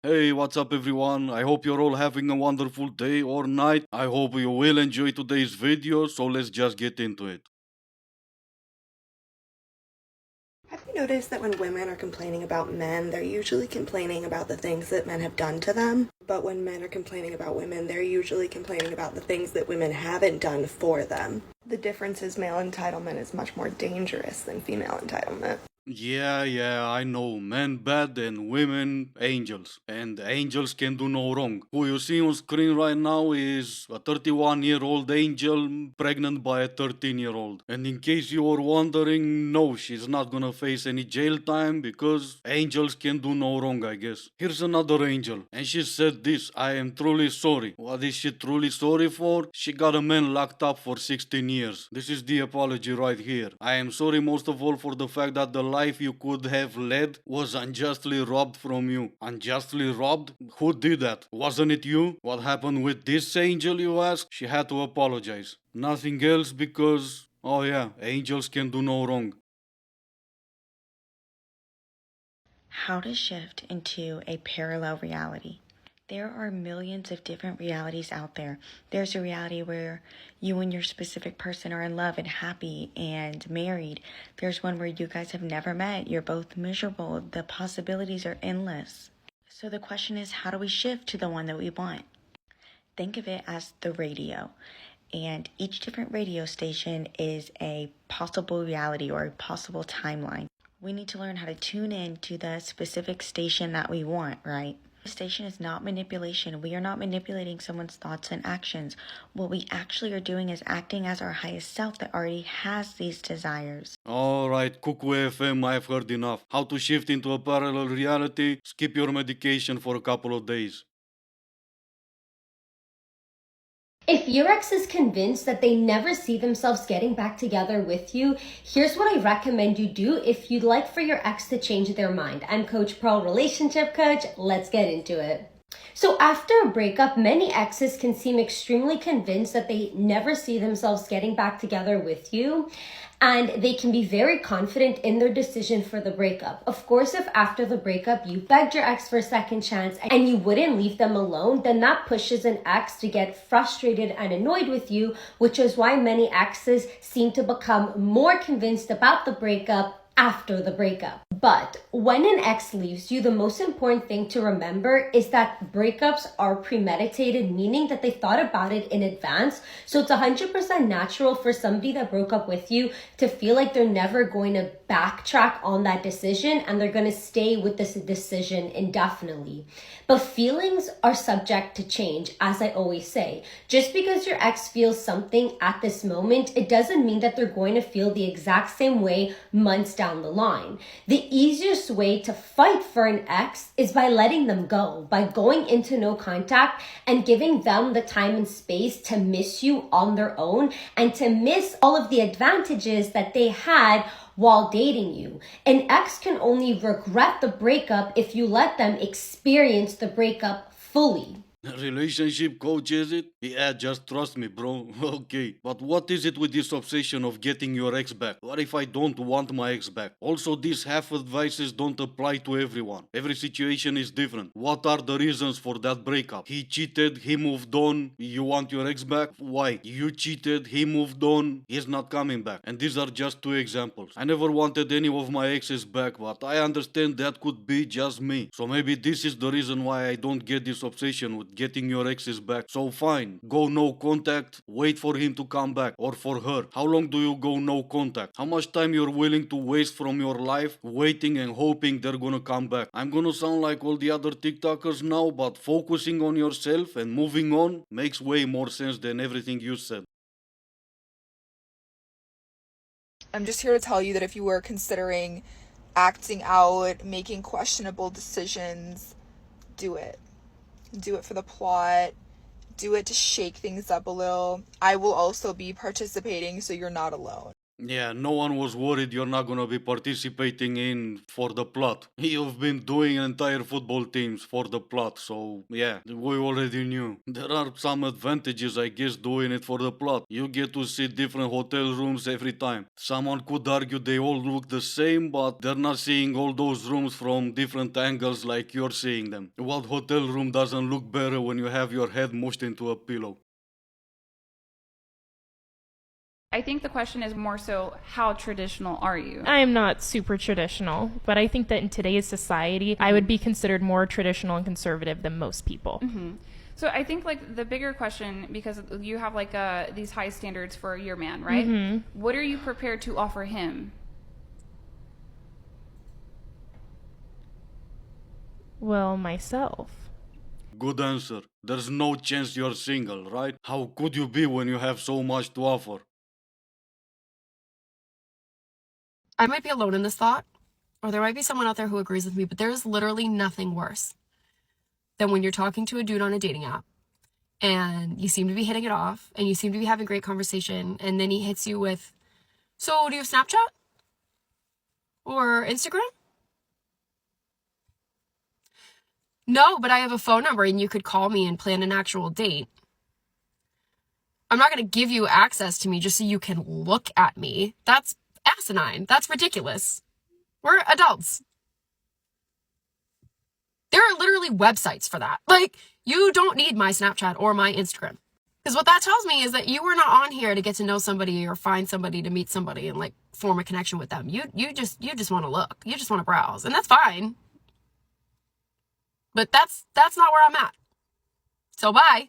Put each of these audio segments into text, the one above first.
Hey, what's up everyone? I hope you're all having a wonderful day or night. I hope you will enjoy today's video, so let's just get into it. Have you noticed that when women are complaining about men, they're usually complaining about the things that men have done to them? But when men are complaining about women, they're usually complaining about the things that women haven't done for them. The difference is male entitlement is much more dangerous than female entitlement. Yeah, I know. Men bad and women angels. And angels can do no wrong. Who you see on screen right now is a 31-year-old angel pregnant by a 13-year-old. And in case you were wondering, no, she's not gonna face any jail time because angels can do no wrong, I guess. Here's another angel. And she said this: I am truly sorry. What is she truly sorry for? She got a man locked up for 16 years. This is the apology right here. I am sorry most of all for the fact that the life you could have led was unjustly robbed from you. Unjustly robbed? Who did that? Wasn't it you? What happened with this angel, you ask? She had to apologize. Nothing else because, oh yeah, angels can do no wrong. How to shift into a parallel reality. There are millions of different realities out there. There's a reality where you and your specific person are in love and happy and married. There's one where you guys have never met. You're both miserable. The possibilities are endless. So the question is, how do we shift to the one that we want? Think of it as the radio. And each different radio station is a possible reality or a possible timeline. We need to learn how to tune in to the specific station that we want, right? The station is not manipulation. We are not manipulating someone's thoughts and actions. What we actually are doing is acting as our highest self that already has these desires. Alright, Cuckoo FM, I've heard enough. How to shift into a parallel reality? Skip your medication for a couple of days. If your ex is convinced that they never see themselves getting back together with you, here's what I recommend you do if you'd like for your ex to change their mind. I'm Coach Pearl, relationship coach. Let's get into it. So after a breakup, many exes can seem extremely convinced that they never see themselves getting back together with you, and they can be very confident in their decision for the breakup. Of course, if after the breakup you begged your ex for a second chance and you wouldn't leave them alone, then that pushes an ex to get frustrated and annoyed with you, which is why many exes seem to become more convinced about the breakup after the breakup. But when an ex leaves you, the most important thing to remember is that breakups are premeditated, meaning that they thought about it in advance. So it's 100% natural for somebody that broke up with you to feel like they're never going to backtrack on that decision and they're going to stay with this decision indefinitely. But feelings are subject to change, as I always say. Just because your ex feels something at this moment, it doesn't mean that they're going to feel the exact same way months down the line. The easiest way to fight for an ex is by letting them go, by going into no contact and giving them the time and space to miss you on their own and to miss all of the advantages that they had while dating you. An ex can only regret the breakup if you let them experience the breakup fully. Relationship coach, is it? Yeah, just trust me, bro. Okay. But what is it with this obsession of getting your ex back? What if I don't want my ex back? Also, these half advices don't apply to everyone. Every situation is different. What are the reasons for that breakup? He cheated, he moved on. You want your ex back? Why? You cheated, he moved on. He's not coming back. And these are just two examples. I never wanted any of my exes back, but I understand that could be just me. So maybe this is the reason why I don't get this obsession with getting your exes back. So fine, go no contact, wait for him to come back, or for her. How long do you go no contact? How much time you're willing to waste from your life waiting and hoping they're gonna come back? I'm gonna sound like all the other TikTokers now, but focusing on yourself and moving on makes way more sense than everything you said. I'm just here to tell you that if you were considering acting out, making questionable decisions, do it. Do it for the plot. Do it to shake things up a little. I will also be participating, so you're not alone. Yeah, no one was worried you're not gonna be participating in for the plot. You've been doing entire football teams for the plot, so yeah, we already knew. There are some advantages, I guess, doing it for the plot. You get to see different hotel rooms every time. Someone could argue they all look the same, but they're not seeing all those rooms from different angles like you're seeing them. What hotel room doesn't look better when you have your head mushed into a pillow? I think the question is more so, how traditional are you? I am not super traditional, but I think that in today's society, I would be considered more traditional and conservative than most people. So I think like the bigger question, because you have like these high standards for your man, right? What are you prepared to offer him? Well, myself. Good answer. There's no chance you're single, right? How could you be when you have so much to offer? I might be alone in this thought, or there might be someone out there who agrees with me, but there is literally nothing worse than when you're talking to a dude on a dating app and you seem to be hitting it off and you seem to be having great conversation, and then he hits you with, so do you have Snapchat? Or Instagram? No, but I have a phone number and you could call me and plan an actual date. I'm not going to give you access to me just so you can look at me. That's asinine. That's ridiculous. We're adults. There are literally websites for that. Like, you don't need my Snapchat or my Instagram. Because what that tells me is that you were not on here to get to know somebody or find somebody to meet somebody and like form a connection with them. You just want to look. You just want to browse. And that's fine. But that's not where I'm at. So bye.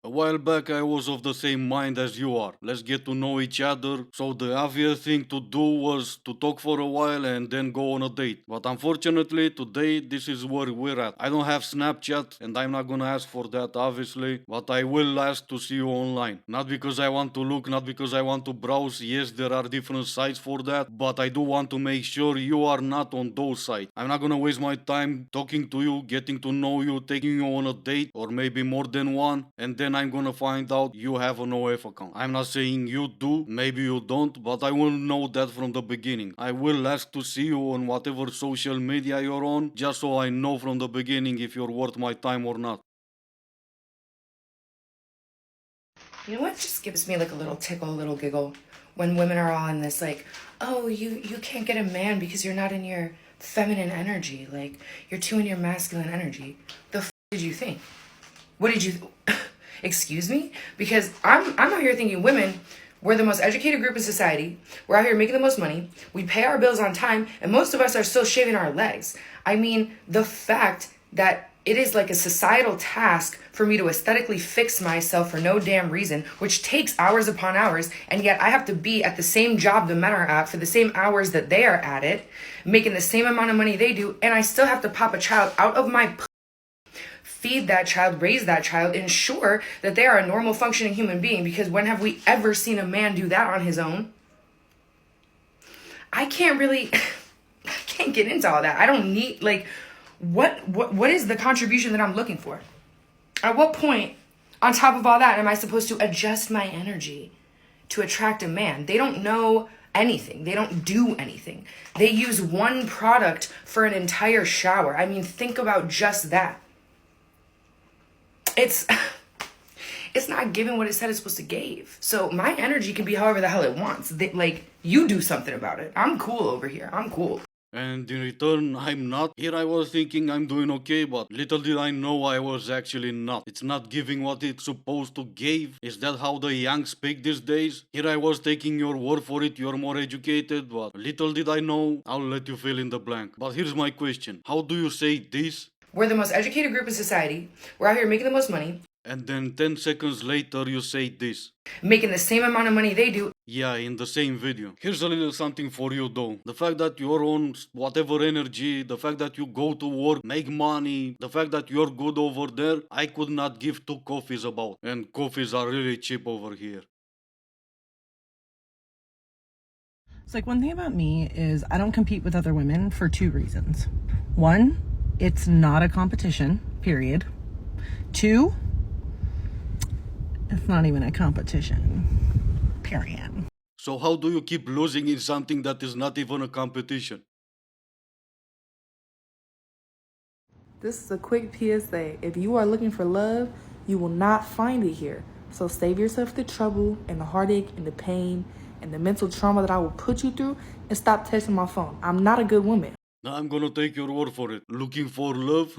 A while back I was of the same mind as you are. Let's get to know each other. So the obvious thing to do was to talk for a while and then go on a date. But unfortunately today this is where we're at. I don't have Snapchat and I'm not gonna ask for that obviously. But I will ask to see you online. Not because I want to look, not because I want to browse. Yes, there are different sites for that. But I do want to make sure you are not on those sites. I'm not gonna waste my time talking to you, getting to know you, taking you on a date, or maybe more than one, and then I'm gonna find out you have an OF account. I'm not saying you do, maybe you don't, but I will know that from the beginning. I will ask to see you on whatever social media you're on, just so I know from the beginning if you're worth my time or not. You know what just gives me like a little tickle, a little giggle? When women are all in this like, oh, you can't get a man because you're not in your feminine energy. Like, you're too in your masculine energy. The f*** did you think? What did you... Excuse me? Because I'm out here thinking women, we're the most educated group in society. We're out here making the most money. We pay our bills on time. And most of us are still shaving our legs. I mean, the fact that it is like a societal task for me to aesthetically fix myself for no damn reason, which takes hours upon hours, and yet I have to be at the same job the men are at for the same hours that they are at it, making the same amount of money they do, and I still have to pop a child out of my feed that child, raise that child, ensure that they are a normal functioning human being, because when have we ever seen a man do that on his own? I can't get into all that. I don't need, like, what is the contribution that I'm looking for? At what point, on top of all that, am I supposed to adjust my energy to attract a man? They don't know anything. They don't do anything. They use one product for an entire shower. I mean, think about just that. It's not giving what it said it's supposed to give. So my energy can be however the hell it wants. You do something about it. I'm cool over here. I'm cool. And in return, I'm not. Here I was thinking I'm doing okay, but little did I know I was actually not. It's not giving what it's supposed to give. Is that how the young speak these days? Here I was taking your word for it, you're more educated, but little did I know. I'll let you fill in the blank. But here's my question. How do you say this? We're the most educated group in society. We're out here making the most money. And then 10 seconds later you say this. Making the same amount of money they do. Yeah, in the same video. Here's a little something for you though. The fact that you're on whatever energy, the fact that you go to work, make money, the fact that you're good over there, I could not give two coffees about. And coffees are really cheap over here. It's like, one thing about me is I don't compete with other women for two reasons. One, it's not a competition, period. Two, it's not even a competition, period. So how do you keep losing in something that is not even a competition? This is a quick PSA. If you are looking for love, you will not find it here. So save yourself the trouble and the heartache and the pain and the mental trauma that I will put you through and stop texting my phone. I'm not a good woman. Nah, I'm gonna take your word for it. Looking for love?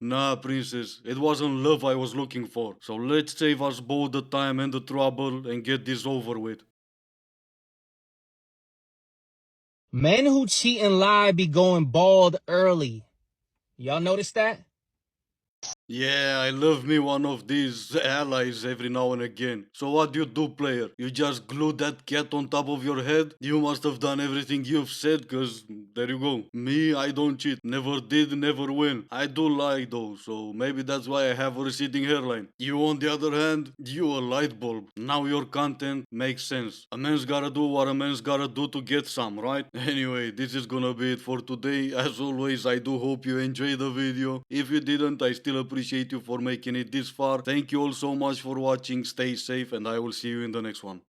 Nah, princess. It wasn't love I was looking for. So let's save us both the time and the trouble and get this over with. Men who cheat and lie be going bald early. Y'all notice that? Yeah, I love me one of these allies every now and again. So what do you do, player? You just glue that cat on top of your head? You must have done everything you've said, cause there you go. Me, I don't cheat. Never did, never will. I do lie though, so maybe that's why I have a receding hairline. You on the other hand, you a light bulb. Now your content makes sense. A man's gotta do what a man's gotta do to get some, right? Anyway, this is gonna be it for today. As always, I do hope you enjoyed the video. If you didn't, I still appreciate you for making it this far. Thank you all so much for watching. Stay safe and I will see you in the next one.